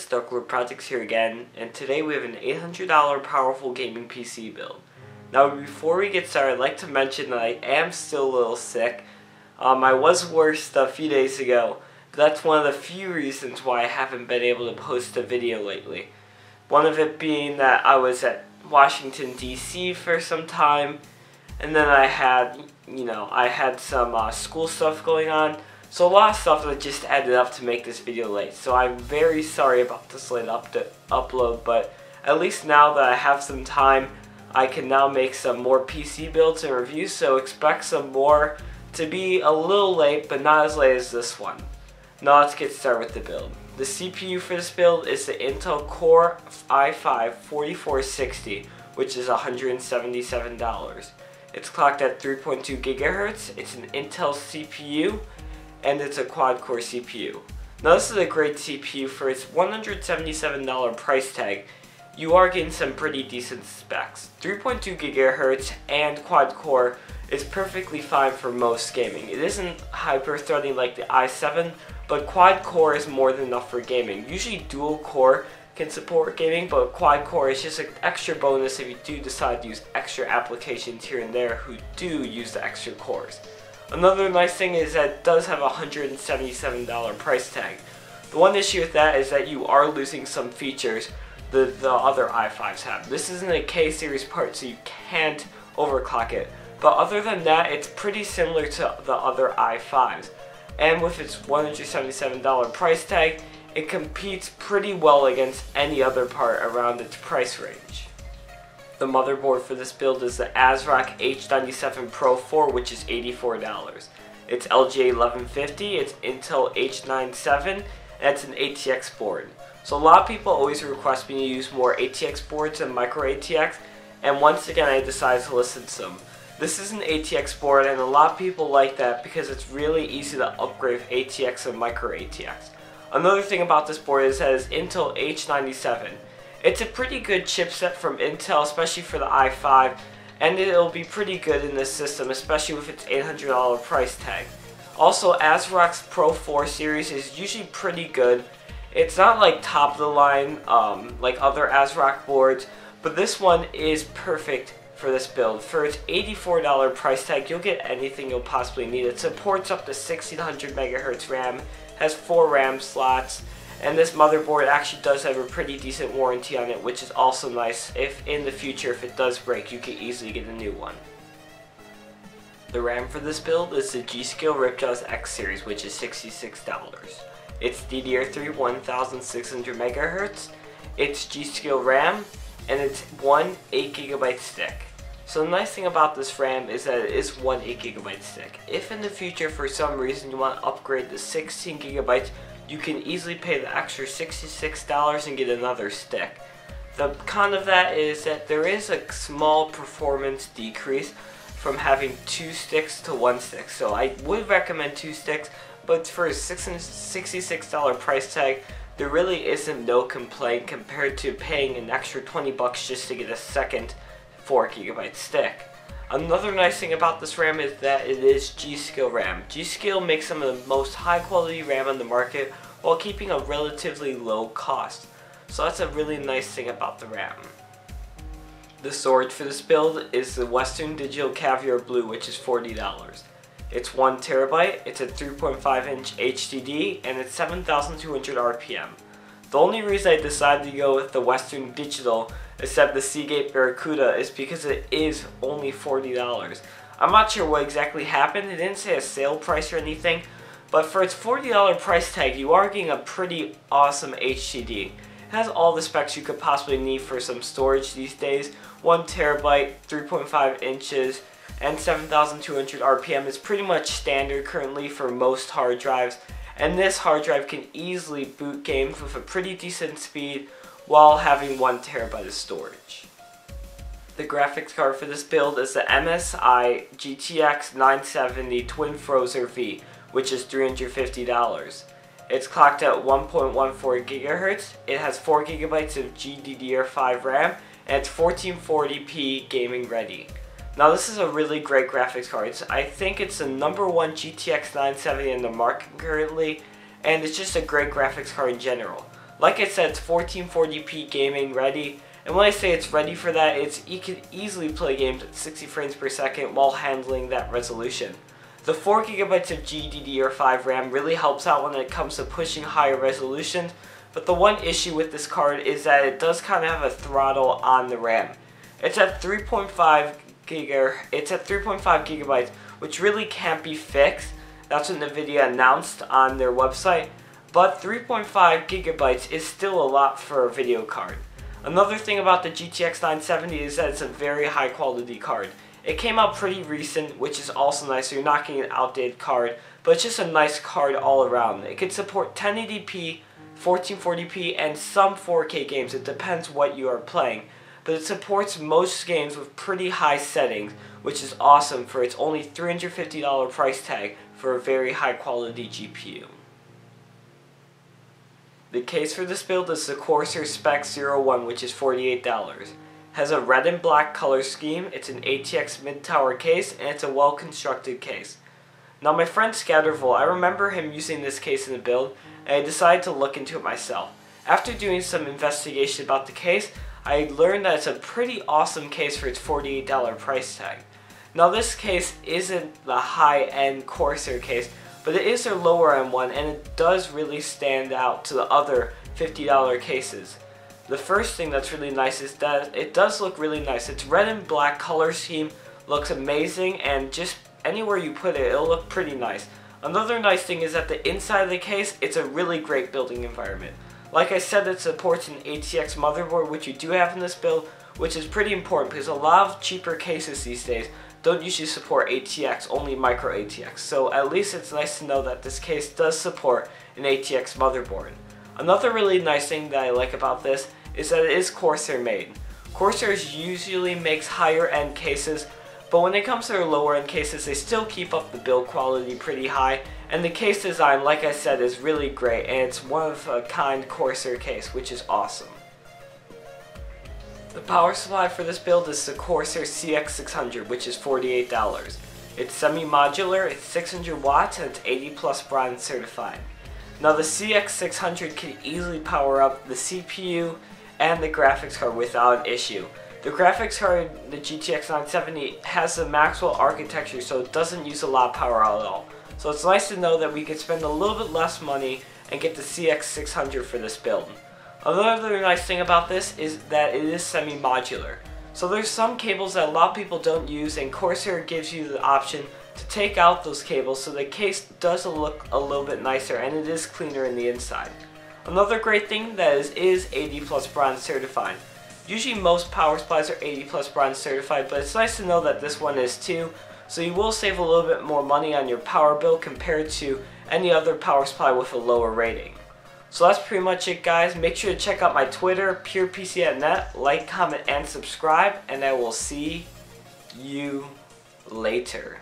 guys, DarkLord Projects here again, and today we have an $800 powerful gaming PC build. Now before we get started, I'd like to mention that I am still a little sick. I was worse a few days ago, but that's one of the few reasons why I haven't been able to post a video lately. One of it being that I was at Washington DC for some time, and then I had some school stuff going on. So a lot of stuff that just added up to make this video late. So I'm very sorry about this late upload, but at least now that I have some time, I can now make some more PC builds and reviews, so expect some more to be a little late, but not as late as this one. Now let's get started with the build. The CPU for this build is the Intel Core i5-4460, which is $177. It's clocked at 3.2 GHz, it's an Intel CPU, and it's a quad-core CPU. Now this is a great CPU for its $177 price tag. You are getting some pretty decent specs. 3.2 GHz and quad-core is perfectly fine for most gaming. It isn't hyper-threading like the i7, but quad-core is more than enough for gaming. Usually dual-core can support gaming, but quad-core is just an extra bonus if you do decide to use extra applications here and there who do use the extra cores. Another nice thing is that it does have a $177 price tag. The one issue with that is that you are losing some features that the other i5s have. This isn't a K-series part, so you can't overclock it. But other than that, it's pretty similar to the other i5s. And with its $177 price tag, it competes pretty well against any other part around its price range. The motherboard for this build is the ASROCK H97 Pro 4, which is $84. It's LGA 1150, it's Intel H97, and it's an ATX board. So a lot of people always request me to use more ATX boards than micro ATX, and once again I decided to listen to them. This is an ATX board, and a lot of people like that because it's really easy to upgrade ATX and micro ATX. Another thing about this board is that it's Intel H97. It's a pretty good chipset from Intel, especially for the i5, and it'll be pretty good in this system, especially with its $800 price tag. Also, ASROCK's Pro 4 series is usually pretty good. It's not like top of the line like other ASROCK boards, but this one is perfect for this build. For its $84 price tag, you'll get anything you'll possibly need. It supports up to 1600 MHz RAM, has 4 RAM slots, and this motherboard actually does have a pretty decent warranty on it, which is also nice. If in the future, if it does break, you can easily get a new one. The RAM for this build is the G.SKILL RIPJAWS X series, which is $66. It's DDR3 1600 MHz, it's G.SKILL RAM, and it's one 8GB stick. So the nice thing about this RAM is that it is one 8GB stick. If in the future for some reason you want to upgrade to 16GB, you can easily pay the extra $66 and get another stick. The con of that is that there is a small performance decrease from having 2 sticks to 1 stick. So I would recommend 2 sticks, but for a $66 price tag, there really isn't no complaint compared to paying an extra 20 bucks just to get a second 4GB stick. Another nice thing about this RAM is that it is G.SKILL RAM. G.SKILL makes some of the most high quality RAM on the market while keeping a relatively low cost. So that's a really nice thing about the RAM. The storage for this build is the Western Digital CAVIAR Blue, which is $40. It's 1 TB, it's a 3.5-inch HDD, and it's 7,200 RPM. The only reason I decided to go with the Western Digital except the Seagate Barracuda is because it is only $40. I'm not sure what exactly happened. It didn't say a sale price or anything, but for its $40 price tag, you are getting a pretty awesome HDD. It has all the specs you could possibly need for some storage these days. 1 TB, 3.5 inches, and 7,200 RPM is pretty much standard currently for most hard drives, and this hard drive can easily boot games with a pretty decent speed while having 1 TB of storage. The graphics card for this build is the MSI GTX 970 Twin FROZR V, which is $350. It's clocked at 1.14 GHz, it has 4 GB of GDDR5 RAM, and it's 1440p gaming ready. Now this is a really great graphics card. I think it's the #1 GTX 970 in the market currently, and it's just a great graphics card in general. Like I said, it's 1440p gaming ready, and when I say it's ready for that, you can easily play games at 60 frames per second while handling that resolution. The 4GB of GDDR5 RAM really helps out when it comes to pushing higher resolutions, but the one issue with this card is that it does kind of have a throttle on the RAM. It's at 3.5 gigabytes, which really can't be fixed. That's what NVIDIA announced on their website, but 3.5 gigabytes is still a lot for a video card. Another thing about the GTX 970 is that it's a very high quality card. It came out pretty recent, which is also nice, so you're not getting an outdated card, but it's just a nice card all around. It can support 1080p, 1440p, and some 4K games. It depends what you are playing. But it supports most games with pretty high settings, which is awesome for its only $350 price tag for a very high quality GPU. The case for this build is the CORSAIR Spec 01, which is $48. Has a red and black color scheme, it's an ATX mid-tower case, and it's a well-constructed case. Now my friend Scatterville, I remember him using this case in the build, and I decided to look into it myself. After doing some investigation about the case, I learned that it's a pretty awesome case for its $48 price tag. Now this case isn't the high-end CORSAIR case, but it is their lower-end one, and it does really stand out to the other $50 cases. The first thing that's really nice is that it does look really nice. Its red and black color scheme looks amazing, and just anywhere you put it, it'll look pretty nice. Another nice thing is that the inside of the case, it's a really great building environment. Like I said, it supports an ATX motherboard, which you do have in this build, which is pretty important because a lot of cheaper cases these days don't usually support ATX, only micro ATX. So at least it's nice to know that this case does support an ATX motherboard. Another really nice thing that I like about this is that it is CORSAIR made. CORSAIR usually makes higher end cases, but when it comes to their lower end cases, they still keep up the build quality pretty high, and the case design, like I said, is really great, and it's one of a kind CORSAIR case, which is awesome. The power supply for this build is the CORSAIR CX600, which is $48. It's semi-modular, it's 600 watts, and it's 80 plus bronze certified. Now the CX600 can easily power up the CPU and the graphics card without an issue. The graphics card, the GTX 970, has the Maxwell architecture, so it doesn't use a lot of power at all. So it's nice to know that we could spend a little bit less money and get the CX600 for this build. Another nice thing about this is that it is semi-modular. So there's some cables that a lot of people don't use, and CORSAIR gives you the option to take out those cables so the case does look a little bit nicer, and it is cleaner in the inside. Another great thing that is 80 plus bronze certified. Usually most power supplies are 80 plus bronze certified, but it's nice to know that this one is too, so you will save a little bit more money on your power bill compared to any other power supply with a lower rating. So that's pretty much it, guys. Make sure to check out my Twitter, purepc.net, like, comment, and subscribe, and I will see you later.